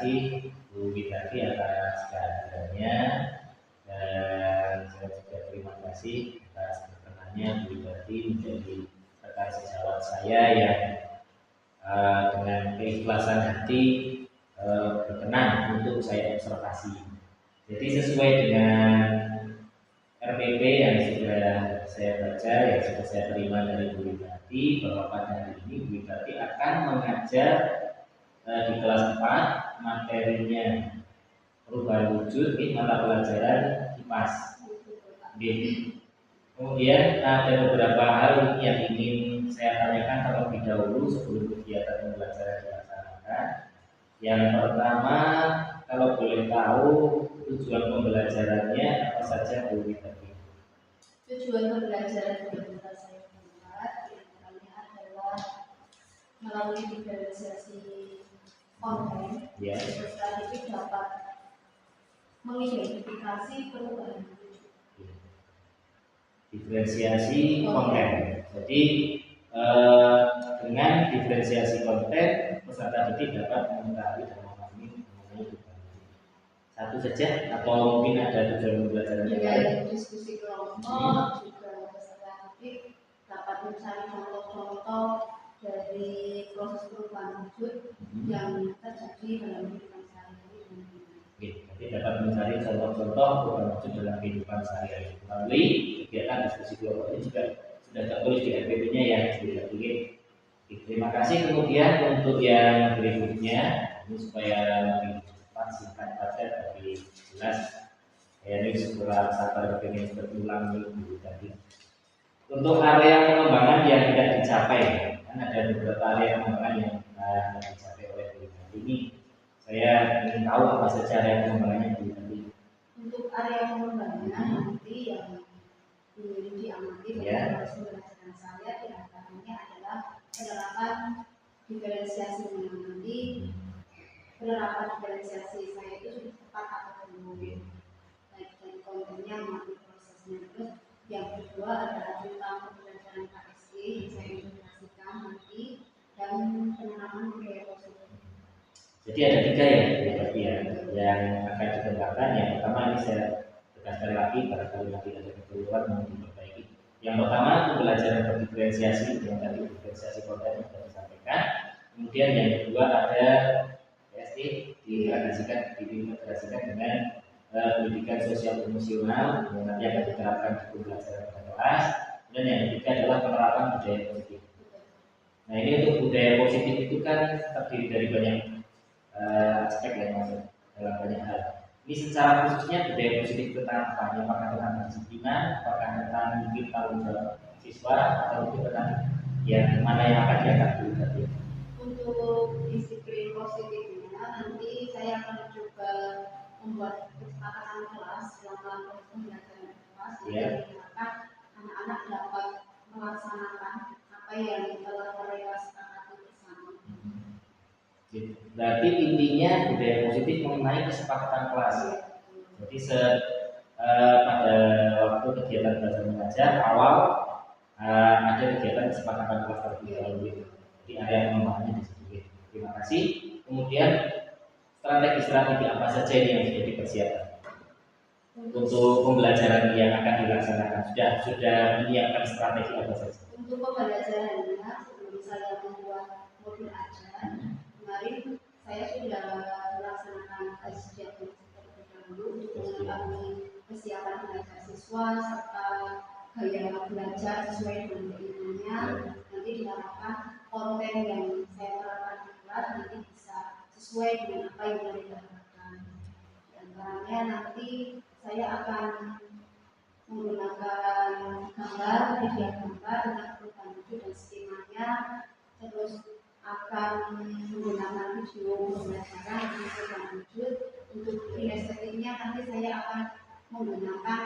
kasih Bu Widati atas kehadirannya, dan saya juga terima kasih atas perkenannya Bu Widati menjadi rekan sejawat saya yang dengan keikhlasan hati berkenan untuk saya observasi. Jadi sesuai dengan RPP yang sudah saya baca, yang sudah saya terima dari Bu Widati, bahwa pada hari ini Bu Widati akan mengajar di kelas 4 materinya perubahan wujud di mata pelajaran IPAS. Kemudian ada beberapa hal yang ingin saya tanyakan terlebih dahulu sebelum kegiatan pembelajaran dilaksanakan. Yang pertama, kalau boleh tahu tujuan pembelajarannya apa saja Bu Widati? Tujuan pembelajaran yang saya buat diantaranya adalah melalui diferensiasi konten, peserta didik dapat mengidentifikasi perubahan wujud. Diferensiasi konten. Jadi dengan diferensiasi konten, peserta didik dapat mengetahui dan memahami mengenai perubahan wujud. Satu saja atau mungkin ada tujuan pembelajaran yang lain? Diskusi kelompok, juga peserta didik dapat mencari contoh-contoh dari proses perubahan wujud yang terjadi dalam kehidupan sehari-hari. Jadi dapat mencari contoh-contoh perubahan wujud dalam kehidupan sehari-hari. Melalui kegiatan diskusi kelompok ini juga sudah tertulis di RPP-nya ya. Terima kasih. Kemudian untuk yang berikutnya, ini supaya lebih cepat singkat saja tapi jelas. Ini surat sabar pengen berulang minggu tadi. Untuk area pengembangan yang tidak dicapai, kan ada beberapa area pengembangan yang tidak dicapai oleh Bu. Ini saya ingin tahu apa saja area pengembangannya Bu tadi. Untuk area pengembangan nanti yang diamati dalam proses pembelajaran saya diantaranya adalah penerapan diferensiasi nanti. Penerapan diferensiasi saya itu sudah tepat atau belum, baik dari kontennya maupun prosesnya. Terus yang kedua adalah tentang pembelajaran KSG yang saya integrasikan nanti, dan penerapan budaya positif. Jadi ada 3 ya, berarti ya, yang akan dikembangkan. Yang pertama ini saya tegaskan lagi, barangkali nanti ada keperluan mau diperbaiki. Yang pertama pembelajaran berdiferensiasi, yang tadi diferensiasi konten yang sudah disampaikan. Kemudian yang kedua ada PSD diintegrasikan dengan pendidikan sosial emosional yang nanti akan diterapkan di pembelajaran pada kelas. Dan yang ketiga adalah penerapan budaya positif. Nah ini untuk budaya positif itu kan terdiri dari banyak aspek yang masuk dalam banyak hal. Ini secara khususnya budaya positif tentang apa? Apakah tentang kedisiplinan, apakah tentang mungkin tanggung jawab siswa, atau mungkin tentang yang mana yang akan diangkat dulu tadi? Untuk disiplin positifnya nanti saya akan coba membuat kesepakatan kelas selama pembelajaran kelas yang diharapkan anak-anak dapat melaksanakan apa yang telah mereka sepakati bersama. Berarti intinya budaya positif mengenai kesepakatan kelas. Jadi pada waktu kegiatan belajar mengajar awal ada kegiatan kesepakatan kelas terlebih dahulu. Jadi area pengembangannya di situ. Terima kasih. Kemudian strategi apa saja ini yang sudah dipersiapkan untuk pembelajaran yang akan dilaksanakan? Sudah menyiapkan strategi apa saja? Untuk pembelajarannya sebelum saya membuat modul ajar, kemarin saya sudah melaksanakan kajian terlebih dahulu untuk mengetahui kesiapan belajar siswa serta gaya belajar sesuai dengan keinginannya. Nanti diharapkan konten yang saya terapkan di kelas nanti bisa sesuai dengan apa yang mereka harapkan. Di antaranya nanti saya akan menggunakan gambar, media gambar dengan perubahan wujud dan skemanya, terus akan menggunakan video pembelajaran dengan perubahan wujud. Untuk settingnya nanti saya akan menggunakan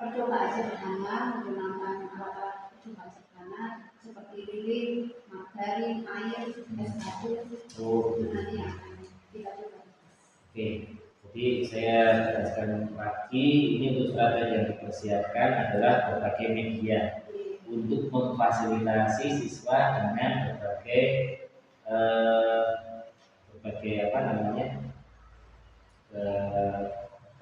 percobaan sederhana, menggunakan alat-alat percobaan sederhana seperti lilin, margarin, air, es batu. Nanti akan kita coba. Oke. Jadi saya jelaskan lagi, ini untuk strategi yang dipersiapkan adalah berbagai media untuk memfasilitasi siswa dengan berbagai berbagai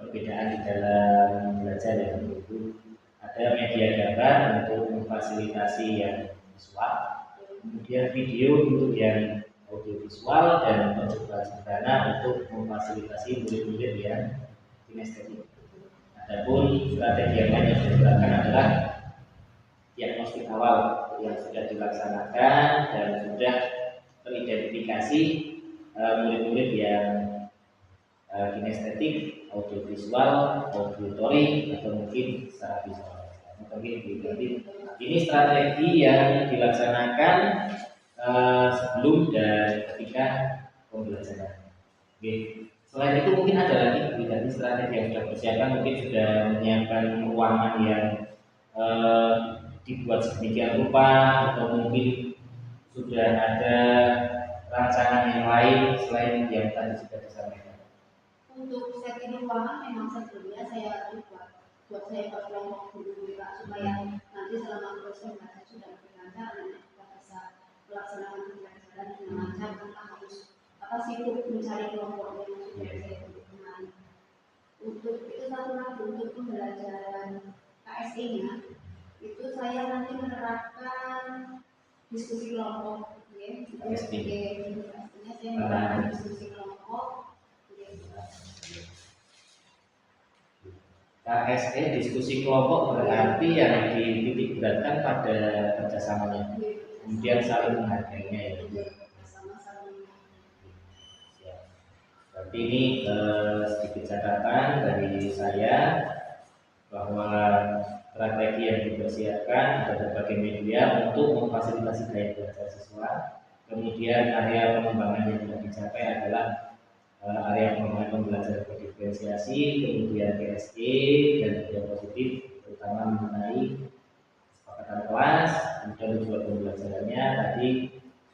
perbedaan di dalam belajar ya. Itu ada media gambar untuk memfasilitasi yang visual, kemudian video untuk yang audiovisual, dan percobaan sederhana untuk memfasilitasi murid-murid yang kinestetik. Adapun strategi yang lain yang sudah diterapkan adalah diagnostik awal yang sudah dilaksanakan dan sudah teridentifikasi murid-murid yang kinestetik, audiovisual, auditory, atau mungkin secara visual. Jadi ini strategi yang dilaksanakan sebelum dan ketika pembelajaran. Oke. Selain itu mungkin ada lagi strategi yang sudah persiapkan, mungkin sudah menyiapkan ruangan yang dibuat sedemikian rupa, atau mungkin sudah ada rancangan yang lain selain yang tadi sudah disampaikan. Untuk setting ruangan memang sebelumnya saya buat saya kelompok dulu supaya nanti selama proses belajar sudah lebih lancar dan kita bisa melaksanakan pembelajaran dengan lancar tanpa harus sibuk mencari kelompok yang sudah saya tentukan. Untuk itu satu lagi untuk pembelajaran KSE-nya itu saya nanti menerapkan diskusi kelompok, ya. Artinya saya menerapkan diskusi kelompok. KSE diskusi kelompok berarti yang dititik beratkan pada kerjasamanya, kemudian saling menghargainya ya. Berarti ini sedikit catatan dari saya bahwa strategi yang dipersiapkan ada berbagai media untuk memfasilitasi gaya belajar siswa. Kemudian area pengembangan yang sudah dicapai adalah area pengembangan pembelajaran berdiferensiasi, kemudian PSE dan juga positif, terutama mengenai kesepakatan kelas, kemudian tujuan pembelajarannya tadi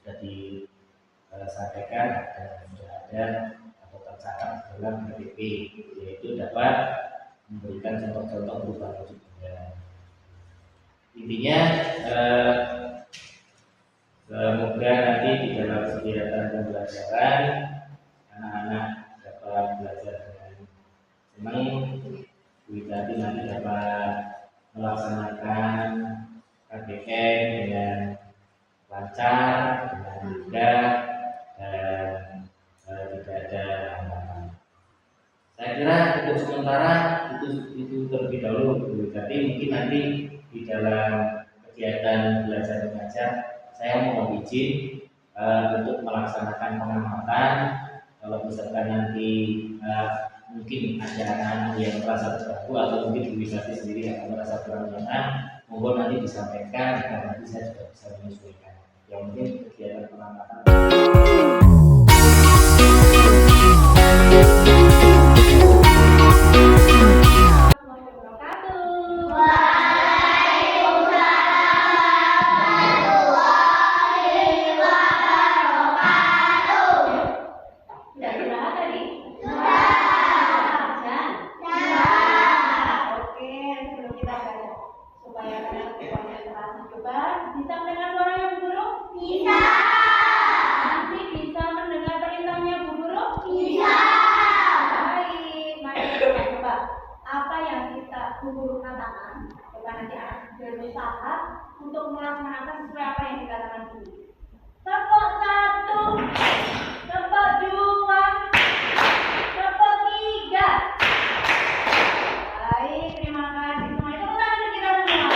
sudah disampaikan dan sudah ada atau tercatat dalam PPP, yaitu dapat memberikan contoh-contoh perubahan juga. Intinya semoga nanti di dalam kegiatan pembelajaran anak-anak dapat belajar dengan senang, nanti dapat melaksanakan KBM dengan lancar, dengan mudah, dan tidak ada hambatan. Saya kira untuk sementara itu terlebih dahulu. Jadi mungkin nanti di dalam kegiatan belajar mengajar saya mohon izin untuk melaksanakan pengamatan. Kalau misalkan nanti mungkin ada anak-anak yang merasa terganggu atau mungkin Wisati sendiri yang merasa kurang nyaman, mohon nanti disampaikan agar nanti saya juga bisa menyesuaikan. Yang mungkin kegiatan pengamatan. Bu Guru katakan, coba nanti anak berusaha untuk melaksanakan sesuai apa yang dikatakan guru. Tepuk 1, tepuk 2, tepuk 3. Baik, terima kasih semua. Tepuk tangan untuk kita semua.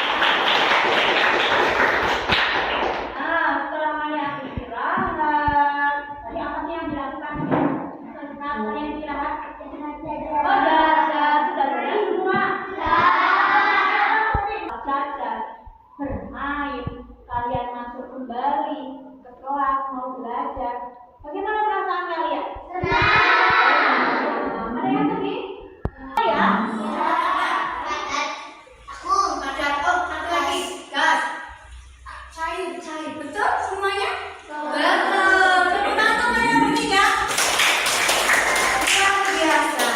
Nah, setelah kalian istirahat, tadi apa sih yang dilakukan? Setelah kalian istirahat, sudah semua. Bermain, kalian masuk kembali ke kelas mau belajar. Bagaimana perasaan kalian? Senang. Ada yang sedih? Ya? Aku ada satu lagi. Gas. Cair. Betul semuanya? Betul. Tepuk tangan untuk yang bertiga. Luar biasa.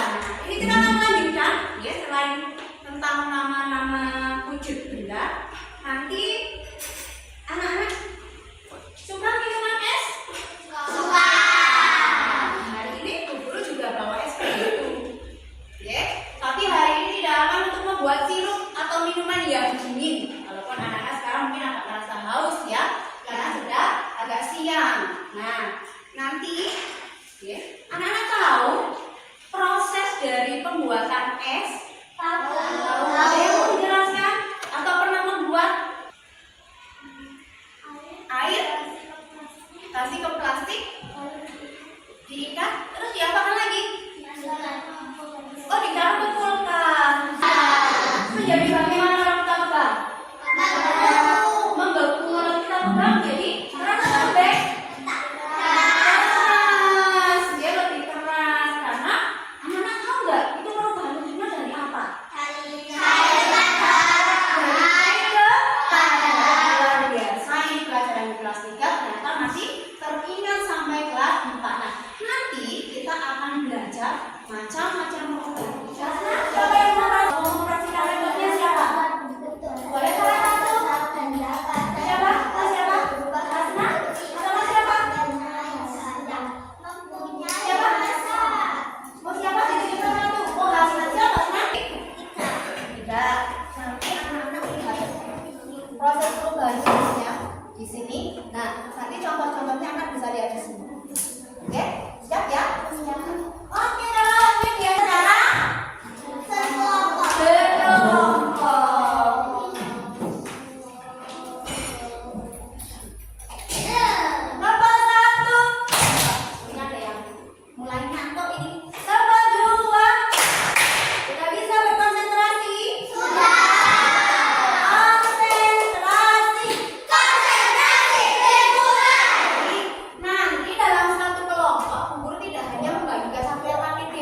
Ini kita akan lanjutkan ya, selain tentang nama-nama wujud benda. Nanti anak-anak suka minum es? Suka. Oke. Anak-anak tahu proses dari pembuatan es? Tahu. Ada yang mau dijelaskan? Atau pernah membuat air? Kasih ke plastik, diikat, terus diapakan lagi? Oh, ditaruh ke kulkas. Menjadi bagaimana kalau kita pegang? Membeku kalau kita pegang jadi keras atau lembek? Keras. Dia lebih keras karena anak-anak tahu nggak? Itu perubahan bentuknya dari apa? Dari air ke padat. Luar biasa ini pelajaran di kelas 3 ternyata masih teringat sampai kelas 4. Nah, nanti kita akan belajar macam-macam produk. Siapa yang mau memperhatikan metodenya siapa? Boleh salah satu? Siapa? Siapa? Hasna? Sama siapa? Siapa? Mau siapa? Jadi satu. Oh, Hasna siapa? Hasna? Tidak. Nanti anak-anak lihat proses perubahannya di sini. Nah, nanti contoh-contohnya anak bisa lihat di sini. Oke, siap ya? Oke, kalau dia cara berkelompok. Nomor 1. Ini ada yang mulai ngantuk ini. Nomor 2. Sudah bisa berkonsentrasi? Sudah. Konsentrasi. Dimulai. Nanti dalam satu kelompok, guru tidak hanya membagikan satu yang APD.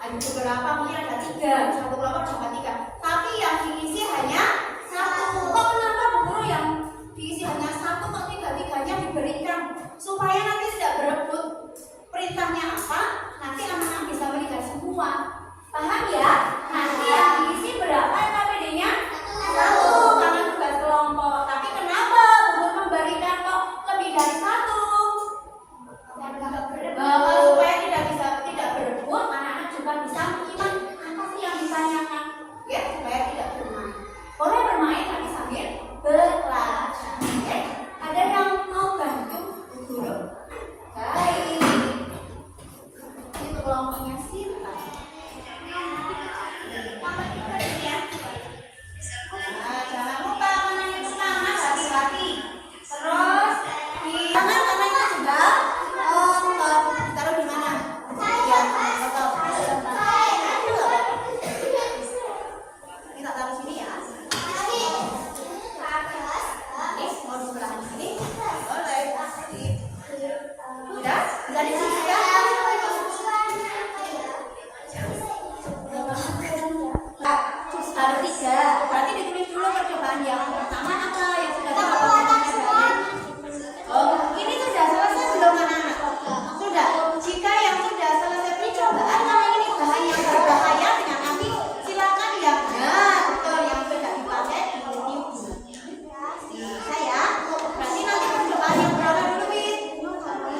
Ada beberapa, mungkin ada 3, satu kelompok cuma 3. Tapi yang diisi hanya 1. Kok kenapa Bu Guru yang diisi hanya 1 kok 3-3-nya diberikan? Supaya nanti tidak berebut perintahnya apa, nanti anak-anak bisa melihat semua. Paham ya? Nanti yang diisi berapa KPD-nya? 1, karena tugas kelompok. Tapi kenapa Bu Guru memberikan kok lebih dari 1? Supaya tidak berebut, anak-anak juga bisa menyimak apa sih yang ditanyakan, ya, supaya tidak bermain. Boleh bermain tapi sambil belajar. Ya. Ada yang mau bantu Bu Guru? Baik. Itu kelompoknya Sinta. Tambah 3 ya. Nah, jangan lupa mana yang pertama, hati-hati. Terus di tangan-tangannya juga ditaruh di mana? Ya, kita taruh sini ya. Oke, mau di sebelah sini. Boleh. Sudah? Sudah di sini ya? Ada 3. Berarti ditulis dulu percobaan yang pertama apa yang sudah dilakukan. Oh, ini sudah selesai belum anak-anak? Sudah. Jika yang sudah selesai percobaan, kalau ini bahan yang berbahaya dengan api, silakan ya. Nah, betul yang sudah dipakai ini. Bisa ya. Berarti nanti percobaan yang berapa dulu, Win?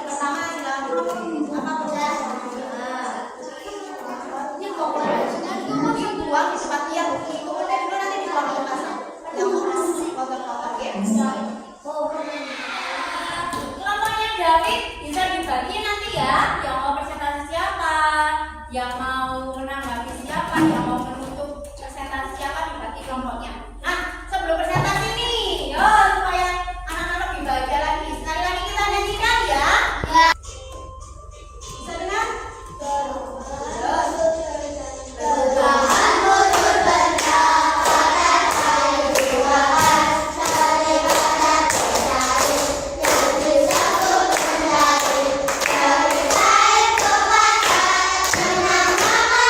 Pertama silakan dulu. Apa percobaan? Ini kok dibuang di tempat dia. Kemudian dulu nanti dibuang ke tempat yang kotor-kotor ya. Kelompoknya David bisa dibagi nanti ya. Yang mau presentasi siapa, yang mau menanggapi siapa, yang mau menutup presentasi siapa, dibagi kelompoknya. Nah, sebelum presentasi nih, yuk supaya anak-anak lebih bahagia lagi. Sekali lagi kita nyanyikan ya. Bisa dengar? Mama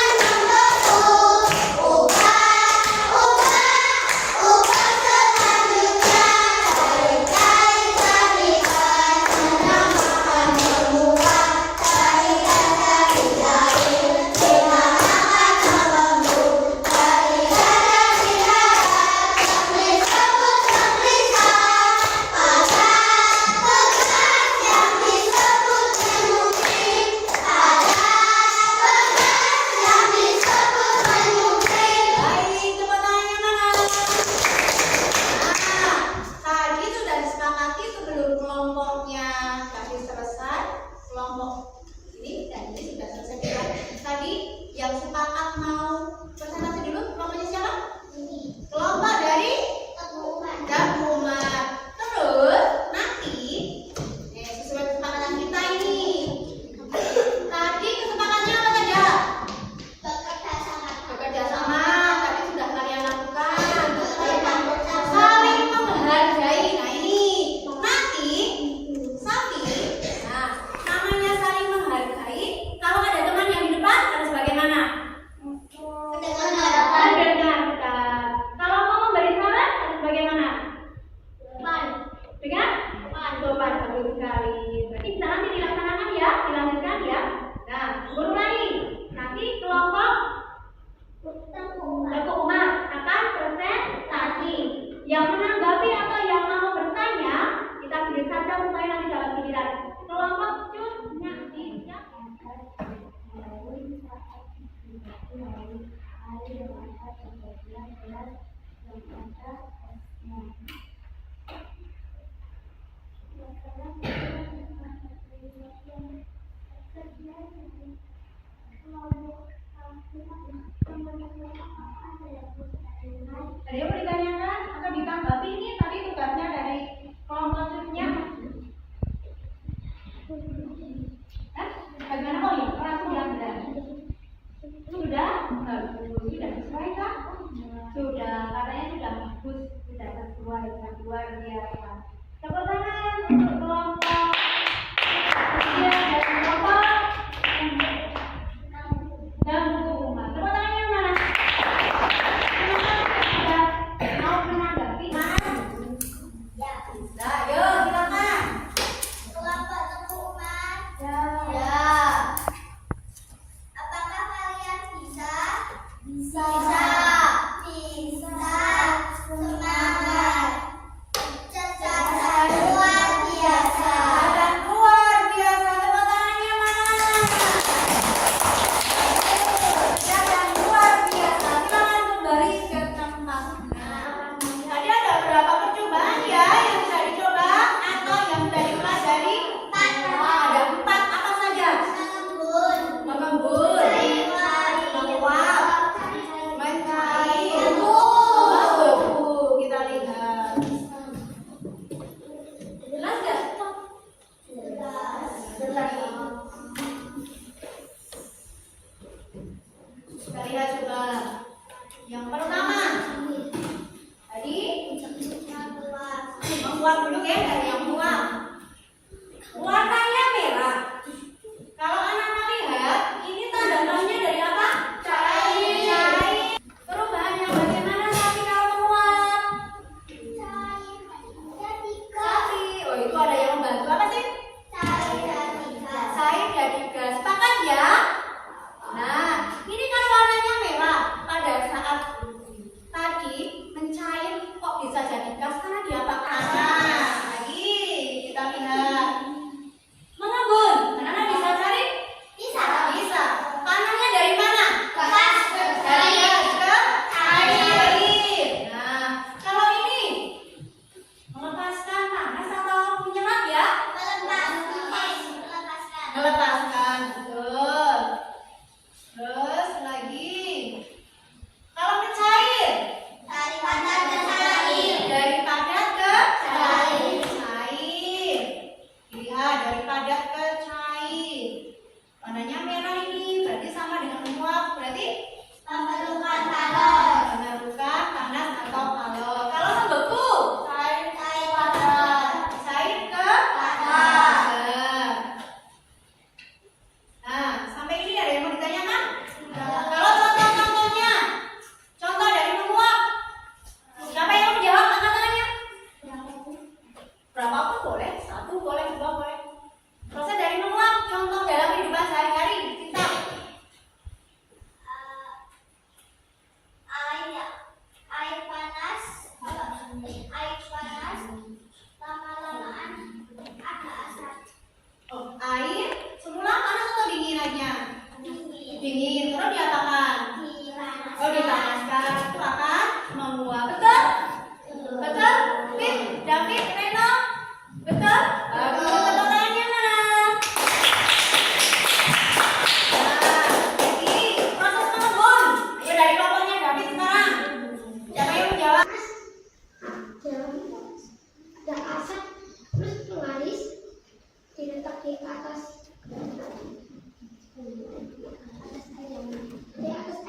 jadi gas. Sepakat ya? Nah, ini kan warnanya merah. Pada saat tadi mencair kok bisa jadi gas karena dia apa? Panas. Lagi kita lihat. Mana Bun? Anak-anak bisa cari? Bisa. Bisa. Panasnya dari mana? Gas. Dari gas ke air. Nah, kalau ini melepaskan panas atau menyerap ya? Melepaskan, betul. Terus lagi, kalau mencair dari padat ke cair. Lihat dari padat ke cair. Warnanya merah ini berarti sama dengan menguap. Berarti memerlukan panas atau kalor. Kalau membeku cair ke padat. Nah, sampai ini ada yang mau ditanyakan? Kalau contoh-contohnya, contoh dari menguap, siapa yang menjawab? Angkat tangannya. Berapapun boleh, 1 boleh, 2 boleh. Proses dari menguap, contoh dalam kehidupan sehari-hari kita. Air panas lama-lamaan ada asap. Oh, air semula panas atau dingin aja? Dingin, terus diapakan? Oh, dipanaskan, itu akan menguap. Betul? Betul? Fit, David, Reno? Betul? Bagus, tepuk tangannya mana? Nah, jadi proses mengembun. Ayo dari kelompoknya David sekarang. Siapa yang menjawab? Ada asap terus mengalis diletak di atas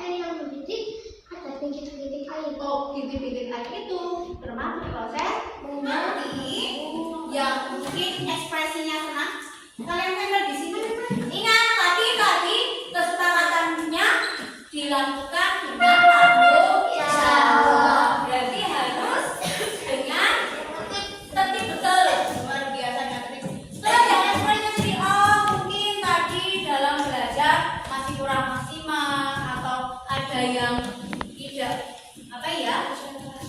air yang mendidih, ada bintik-bintik air. Oh, bintik-bintik air itu termasuk proses nanti yang mungkin ekspresinya senang. Kalian tempel di sini. Ingat tadi kesepakatannya dilakukan dengan tanggung jawab. Berarti harus dengan tertib betul. Luar biasa tertib. Terus yang ekspresinya sendiri, oh mungkin tadi dalam belajar masih kurang maksimal atau ada yang tidak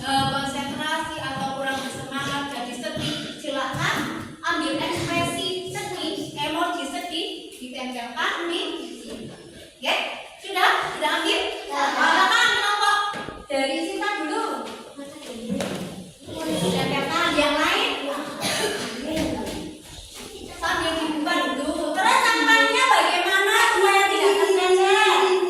konsentrasi atau kurang bersemangat jadi sedih. Silakan ambil ekspresi sedih, emoji sedih, ditempelkan di sini. Ya, sudah ambil. Silakan kelompok dari Sinta dulu. Tempelkan yang lain. Sambil dibuka dulu. Terus sampahnya bagaimana supaya tidak tercecer?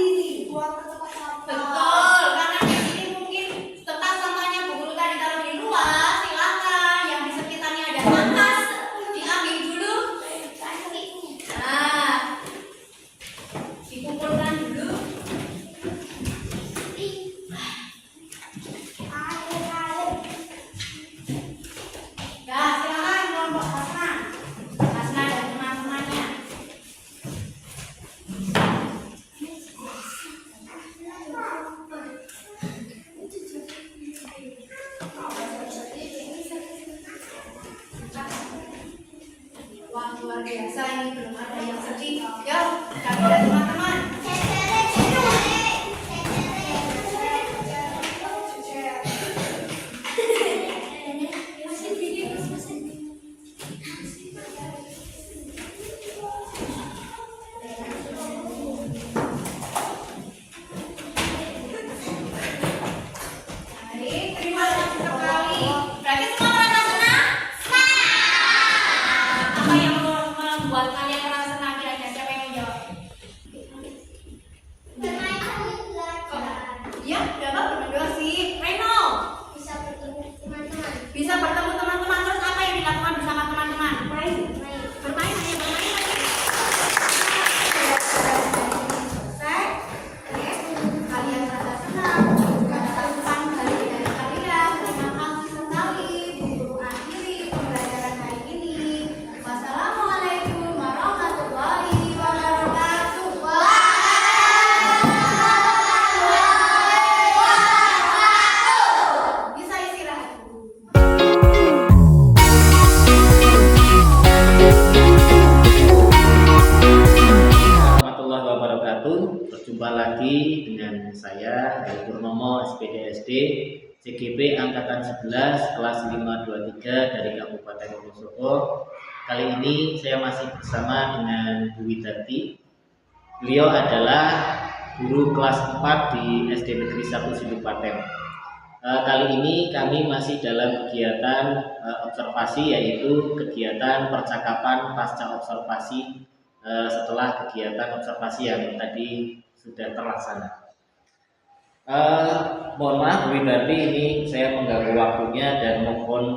Betul, karena di sini mungkin tempat sampahnya Bu Guru tadi taruh di luar. Silakan yang di sekitarnya ada sampah diambil dulu. Nah, dikumpulkan dulu. Ya, silakan kelompok Hasna dan teman-temannya. Wah, luar biasa ini, belum ada yang sedih. Yuk, kami dan teman-teman. Baik, terima kasih sekali. Berarti semua merasa senang? Apa yang membuat kalian merasa senang kira-kira? Siapa yang menjawab? Jumpa lagi dengan saya Hari Purnomo, SPD SD CGP Angkatan 11 kelas 523 dari Kabupaten Wonosobo. Kali ini saya masih bersama dengan Bu Widarti. Beliau adalah guru kelas 4 di SD Negeri 1 Sidupaten. Kali ini kami masih dalam kegiatan observasi, yaitu kegiatan percakapan pasca observasi setelah kegiatan observasi yang tadi sudah terlaksana. Mohon maaf Bu Widarti, ini saya mengganggu waktunya dan mohon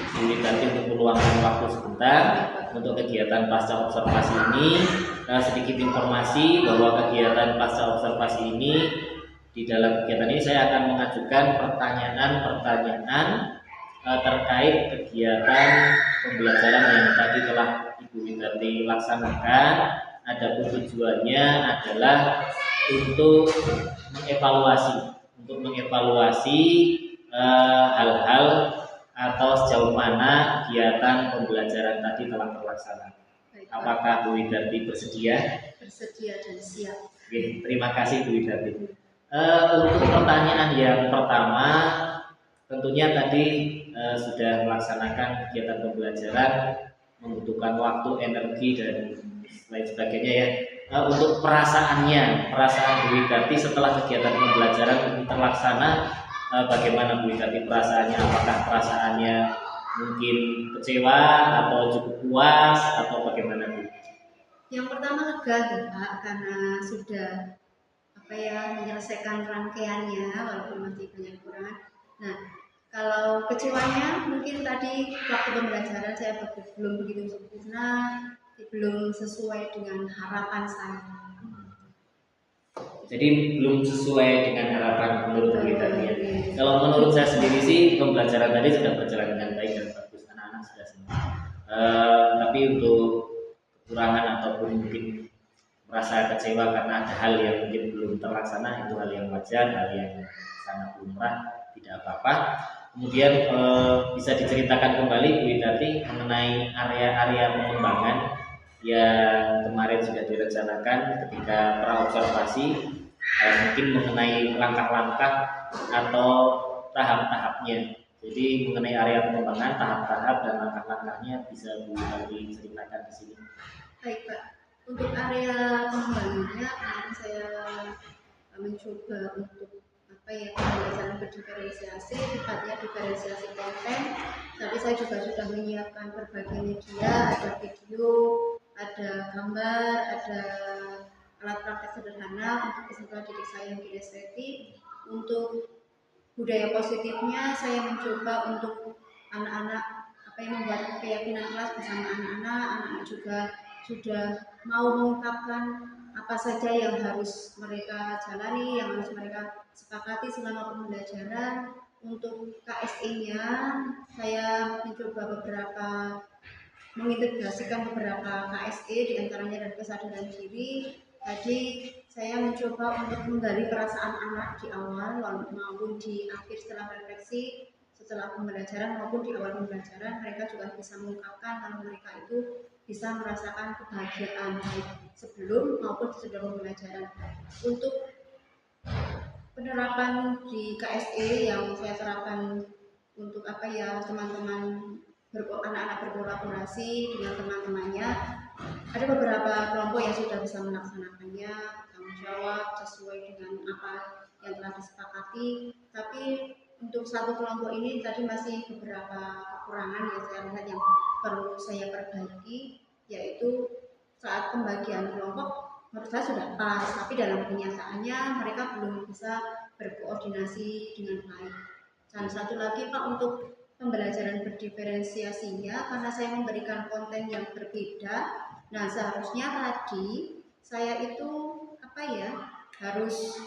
Bu Widarti untuk meluangkan waktu sebentar untuk kegiatan pasca observasi ini. Sedikit informasi bahwa kegiatan pasca observasi ini, di dalam kegiatan ini saya akan mengajukan pertanyaan-pertanyaan terkait kegiatan pembelajaran yang tadi telah Ibu Widarti laksanakan. Adapun tujuannya adalah untuk mengevaluasi hal-hal atau sejauh mana kegiatan pembelajaran tadi telah terlaksana. Apakah Bu Widarti bersedia? Bersedia dan siap. Oke, terima kasih Bu Widarti. Untuk pertanyaan yang pertama, tentunya tadi sudah melaksanakan kegiatan pembelajaran membutuhkan waktu, energi dan lain sebagainya ya. Untuk perasaan Bu Widarti setelah kegiatan pembelajaran terlaksana, bagaimana Bu Widarti perasaannya? Apakah perasaannya mungkin kecewa atau cukup puas atau bagaimana Bu? Yang pertama lega ya Pak, karena sudah menyelesaikan rangkaiannya walaupun masih banyak kekurangan. Nah, kalau kecewanya mungkin tadi waktu pembelajaran saya belum begitu sempurna, belum sesuai dengan harapan saya. Jadi belum sesuai dengan harapan menurut kita ya. Kalau menurut saya sendiri sih pembelajaran tadi sudah berjalan dengan baik dan bagus, anak-anak sudah senang. Tapi untuk kekurangan ataupun mungkin merasa kecewa karena ada hal yang mungkin belum terlaksana, itu hal yang wajar, hal yang sangat lumrah, tidak apa-apa. Kemudian bisa diceritakan kembali Bu Widarti mengenai area-area pengembangan yang kemarin sudah direncanakan ketika praobservasi, mungkin mengenai langkah-langkah atau tahap-tahapnya. Jadi mengenai area pengembangan, tahap-tahap dan langkah-langkahnya bisa Bu Widarti ceritakan di sini. Baik Pak, untuk area pengembangannya saya mencoba untuk pembelajaran berdiferensiasi, sifatnya diferensiasi konten. Tapi saya juga sudah menyiapkan berbagai media, ada video, ada gambar, ada alat praktek sederhana untuk kesentuhan didik saya yang kinestetik. Untuk budaya positifnya, saya mencoba untuk anak-anak membuat keyakinan kelas bersama anak-anak juga sudah mau mengungkapkan apa saja yang harus mereka jalani, yang harus mereka sepakati selama pembelajaran. Untuk KSE-nya, saya mencoba mengintegrasikan beberapa KSE, diantaranya dari kesadaran diri. Tadi saya mencoba untuk menggali perasaan anak di awal maupun di akhir setelah refleksi, setelah pembelajaran maupun di awal pembelajaran. Mereka juga bisa mengungkapkan kalau mereka itu bisa merasakan kebahagiaan baik sebelum maupun sesudah pembelajaran. Untuk penerapan di KSE yang saya terapkan untuk teman-teman anak-anak berkolaborasi dengan teman-temannya, ada beberapa kelompok yang sudah bisa melaksanakannya, tanggung jawab sesuai dengan apa yang telah disepakati. Tapi untuk satu kelompok ini tadi masih beberapa kekurangan yang saya lihat yang perlu saya perbaiki, yaitu saat pembagian kelompok menurut saya sudah pas, tapi dalam kenyataannya mereka belum bisa berkoordinasi dengan baik. Dan satu lagi Pak, untuk pembelajaran berdiferensiasinya, karena saya memberikan konten yang berbeda, nah seharusnya tadi saya itu harus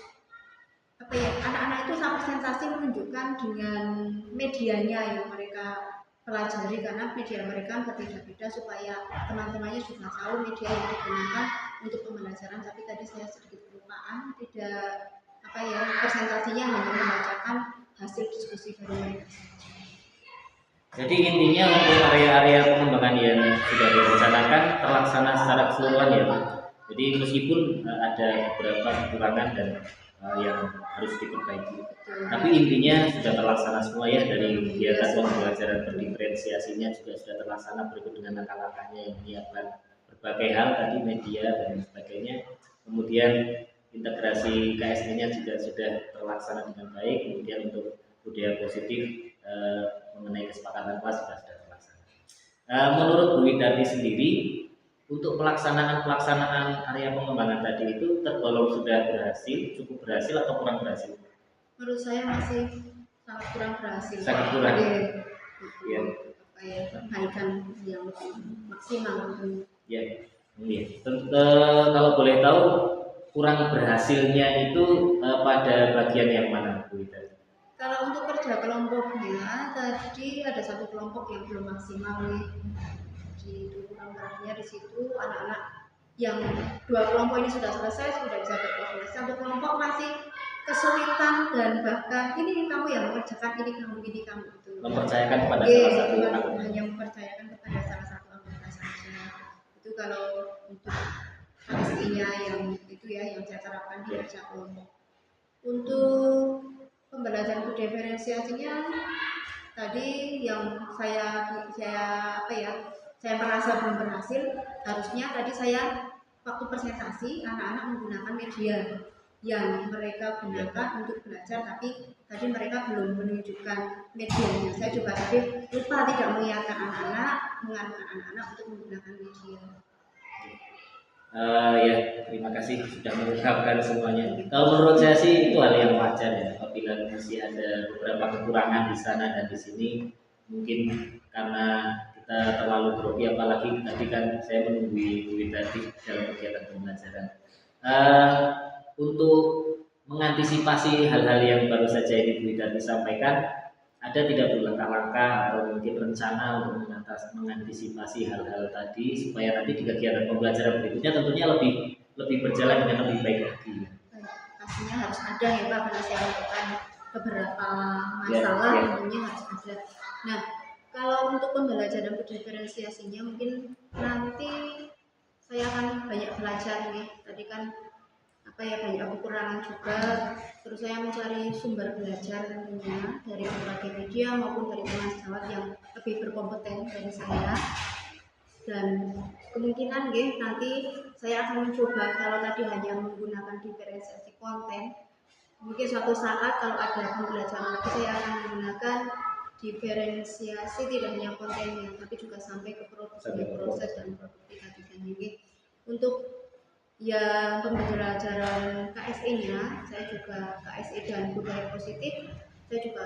anak-anak itu sampai sensasi menunjukkan dengan medianya yang mereka pelajari, karena media mereka berbeda-beda supaya teman-temannya juga tahu media yang digunakan untuk pembelajaran. Tapi tadi saya sedikit kelupaan, tidak presentasinya hanya membacakan hasil diskusi dari mereka. Jadi intinya untuk area-area pengembangan yang sudah direncanakan terlaksana secara keseluruhan ya Pak? Jadi meskipun ada beberapa kekurangan dan yang harus diperbaiki, tapi intinya sudah terlaksana semua ya, dari kegiatan pembelajaran berdiferensiasinya juga sudah terlaksana berikut dengan langkah-langkahnya yang menyiapkan berbagai hal tadi, media dan sebagainya. Kemudian integrasi KSE-nya juga sudah terlaksana dengan baik. Kemudian untuk budaya positif mengenai kesepakatan kelas juga sudah terlaksana. Menurut Bu Widarti sendiri, untuk pelaksanaan area pengembangan tadi itu tergolong sudah berhasil, cukup berhasil atau kurang berhasil? Menurut saya masih sangat kurang berhasil. Sangat kurang. Ya. Perbaikan yang maksimal. Ya. Kalau boleh tahu kurang berhasilnya itu pada bagian yang mana, Bu Widarti? Kalau untuk kerja kelompoknya tadi ada satu kelompok yang belum maksimal nih. Itu kurang berhasilnya di situ, anak-anak yang 2 kelompok ini sudah selesai, sudah bisa berproses. Satu kelompok masih kesulitan dan bahkan ini kamu yang mengerjakan, ini kamu itu. Mempercayakan kepada salah satu anggota, hanya mempercayakan kepada salah satu anggota saja. Itu kalau untuk KSI-nya yang itu ya yang saya terapkan di kerja kelompok. Untuk pembelajaran diferensiasinya tadi yang saya merasa belum berhasil, harusnya tadi saya waktu presentasi anak-anak menggunakan media yang mereka gunakan untuk belajar, tapi tadi mereka belum menunjukkan medianya. Saya juga tadi lupa tidak mengingatkan anak-anak untuk menggunakan media. Ya, terima kasih sudah mengungkapkan semuanya. Kalau menurut saya sih itu hal yang wajar ya, apabila masih ada beberapa kekurangan di sana dan di sini, mungkin karena kita terlalu grogi, apalagi tadi kan saya menunggu Bu Widarti dalam kegiatan pembelajaran. Untuk mengantisipasi hal-hal yang baru saja ini Bu Widarti sampaikan, ada tidak langkah-langkah atau mungkin rencana untuk mengantisipasi hal-hal tadi supaya nanti di kegiatan pembelajaran berikutnya tentunya lebih berjalan dengan lebih baik lagi? Pastinya harus ada ya Pak, karena saya lakukan beberapa masalah tentunya harus ada. Nah, kalau untuk pembelajaran diferensiasinya mungkin nanti saya akan banyak belajar nih. Tadi kan banyak kekurangan juga. Terus saya mencari sumber belajar tentunya dari berbagai media maupun dari teman sejawat yang lebih berkompeten dari saya. Dan kemungkinan nanti saya akan mencoba, kalau tadi hanya menggunakan diferensiasi konten, mungkin suatu saat kalau ada pembelajaran lagi saya akan menggunakan diferensiasi tidak hanya kontennya tapi juga sampai ke proses dan produktivitasnya. Untuk yang pembelajaran KSE-nya, saya juga KSE dan budaya positif, saya juga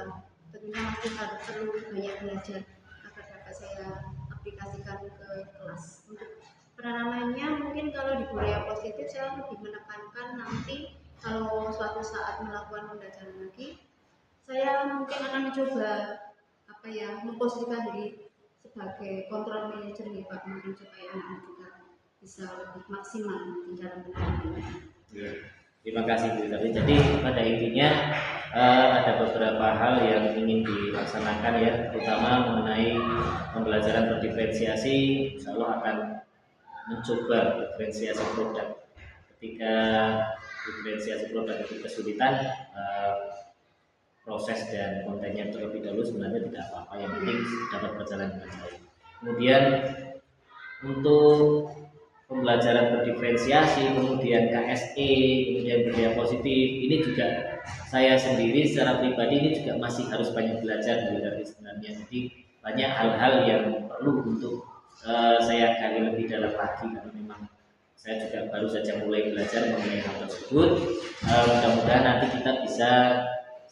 tentunya masih perlu banyak belajar agar dapat saya aplikasikan ke kelas. Untuk penanamannya mungkin kalau di budaya positif saya lebih menekankan nanti kalau suatu saat melakukan pembelajaran lagi, saya mungkin akan mencoba memposisikan diri sebagai kontrol manager nih Pak, mungkin supaya anak-anak juga bisa lebih maksimal di dalam pendidikan. Ya, terima kasih Bu Widarti. Jadi pada intinya ada beberapa hal yang ingin dilaksanakan ya, terutama mengenai pembelajaran berdiferensiasi. Insya Allah akan mencoba diferensiasi produk. Ketika diferensiasi produk itu kesulitan, proses dan kontennya terlebih dahulu sebenarnya tidak apa-apa, yang penting dapat berjalan dengan baik. Kemudian untuk pembelajaran berdiferensiasi, kemudian KSE, kemudian budaya positif, ini juga saya sendiri secara pribadi ini juga masih harus banyak belajar dari sebenarnya. Jadi banyak hal-hal yang perlu untuk saya gali lebih dalam lagi, karena memang saya juga baru saja mulai belajar mengenai hal tersebut. Mudah-mudahan nanti kita bisa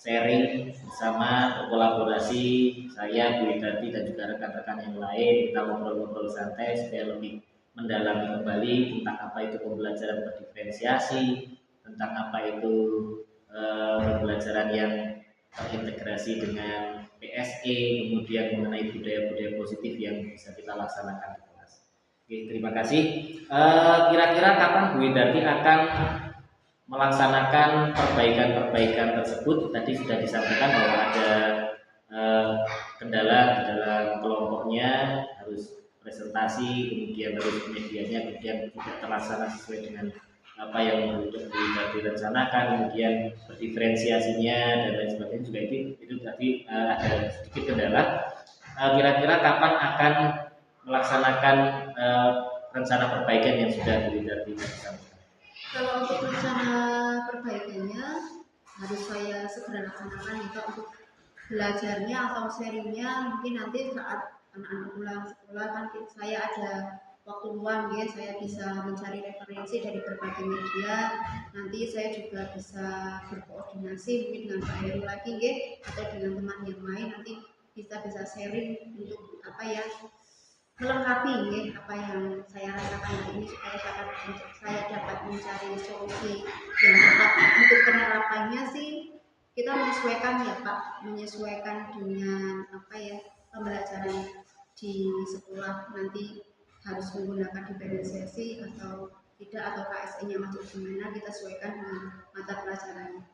sharing bersama, berkolaborasi, saya, Bu Widarti dan juga rekan-rekan yang lain, kita ngobrol-ngobrol santai supaya lebih mendalami kembali tentang apa itu pembelajaran berdiferensiasi, tentang apa itu pembelajaran yang terintegrasi dengan PSE, kemudian mengenai budaya-budaya positif yang bisa kita laksanakan di kelas. Oke, terima kasih. Kira-kira kapan Bu Widarti akan melaksanakan perbaikan-perbaikan tersebut? Tadi sudah disampaikan bahwa ada kendala di dalam kelompoknya, harus presentasi, kemudian harus medianya kemudian tidak terlaksana sesuai dengan apa yang sudah direncanakan, kemudian berdiferensiasinya dan lain sebagainya juga itu tadi ada sedikit kendala. Kira-kira kapan akan melaksanakan rencana perbaikan yang sudah disampaikan? Kalau untuk rencana perbaikannya harus saya segera laksanakan juga untuk belajarnya atau sharingnya. Mungkin nanti saat anak-anak pulang sekolah kan saya ada waktu luang ya, saya bisa mencari referensi dari berbagai media. Nanti saya juga bisa berkoordinasi mungkin dengan Pak Heru lagi ya, atau dengan teman yang lain, nanti bisa sharing untuk apa ya, melengkapi ya, apa yang saya rasakan hari ini supaya saya dapat mencari solusi yang tepat. Untuk penerapannya sih kita menyesuaikan ya Pak, menyesuaikan dengan apa ya, pembelajaran di sekolah nanti harus menggunakan diferensiasi atau tidak, atau KSE-nya masuk gimana, kita sesuaikan dengan mata pelajarannya.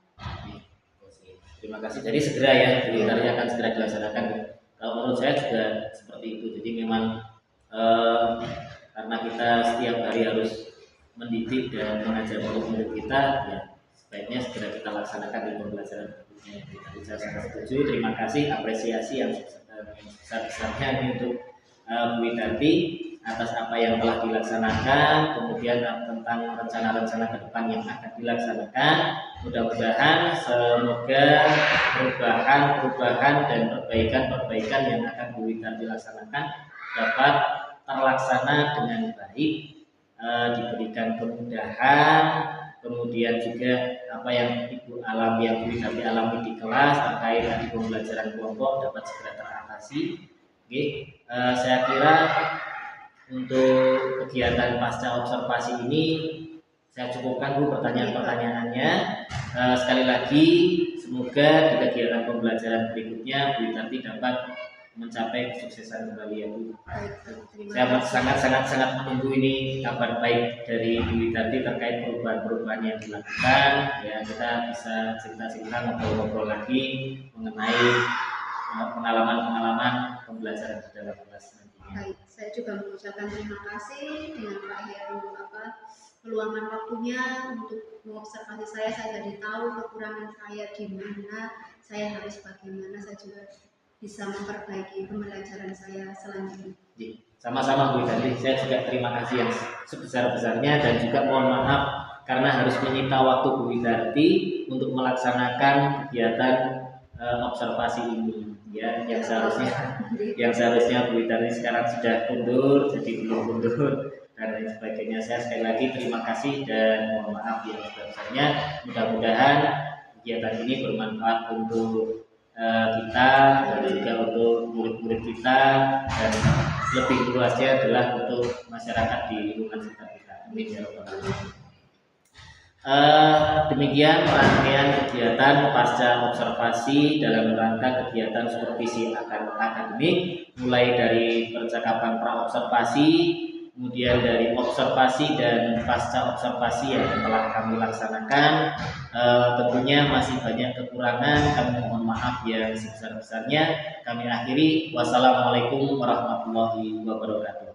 Terima kasih. Jadi segera ya, sebenarnya akan segera dilaksanakan. Kalau menurut saya juga seperti itu. Jadi memang karena kita setiap hari harus mendidik dan mengajar murid kita, ya sebaiknya segera kita laksanakan di pembelajaran berikutnya. Saya sangat setuju. Terima kasih, apresiasi yang sebesar-besarnya ini untuk Bu Widarti atas apa yang telah dilaksanakan, kemudian tentang rencana-rencana ke depan yang akan dilaksanakan. Mudah-mudahan semoga perubahan dan perbaikan yang akan Bu Widarti laksanakan dapat terlaksana dengan baik, diberikan kemudahan, kemudian juga apa yang Ibu alami, yang Bu Widarti alami di kelas terkait tadi pembelajaran kelompok dapat segera teratasi. Oke, saya kira untuk kegiatan pasca observasi ini saya cukupkan Bu pertanyaan-pertanyaannya. Sekali lagi semoga di kegiatan pembelajaran berikutnya Bu Widarti dapat mencapai kesuksesan kembali ya Bu. Saya sangat menunggu ini kabar baik dari Bu Widarti terkait perubahan-perubahan yang dilakukan. Ya, kita bisa cerita-cerita, ngobrol-ngobrol lagi mengenai pengalaman pembelajaran di dalam kelas nantinya. Baik, saya juga mengucapkan terima kasih dengan Pak Heru meluangkan waktunya untuk mengobservasi saya jadi tahu kekurangan saya di mana, saya harus bagaimana, saya juga bisa memperbaiki pembelajaran saya selanjutnya. Sama-sama Bu Widarti, saya juga terima kasih yang sebesar-besarnya dan juga mohon maaf karena harus menyita waktu Bu Widarti untuk melaksanakan kegiatan observasi ini ya, yang seharusnya Bu Widarti sekarang sudah mundur jadi belum mundur dan lain sebagainya. Saya sekali lagi terima kasih dan mohon maaf yang sebesar-besarnya. Mudah-mudahan kegiatan ini bermanfaat untuk kita dan juga untuk murid-murid kita, dan lebih luasnya adalah untuk masyarakat di lingkungan sekitar kita. Amin ya rabbal alamin. Demikian rangkaian kegiatan pasca observasi dalam rangka kegiatan supervisi akademik, mulai dari percakapan pra-observasi, kemudian dari observasi dan pasca observasi yang telah kami laksanakan. Tentunya masih banyak kekurangan, kami mohon maaf yang sebesar-besarnya. Kami akhiri, wassalamualaikum warahmatullahi wabarakatuh.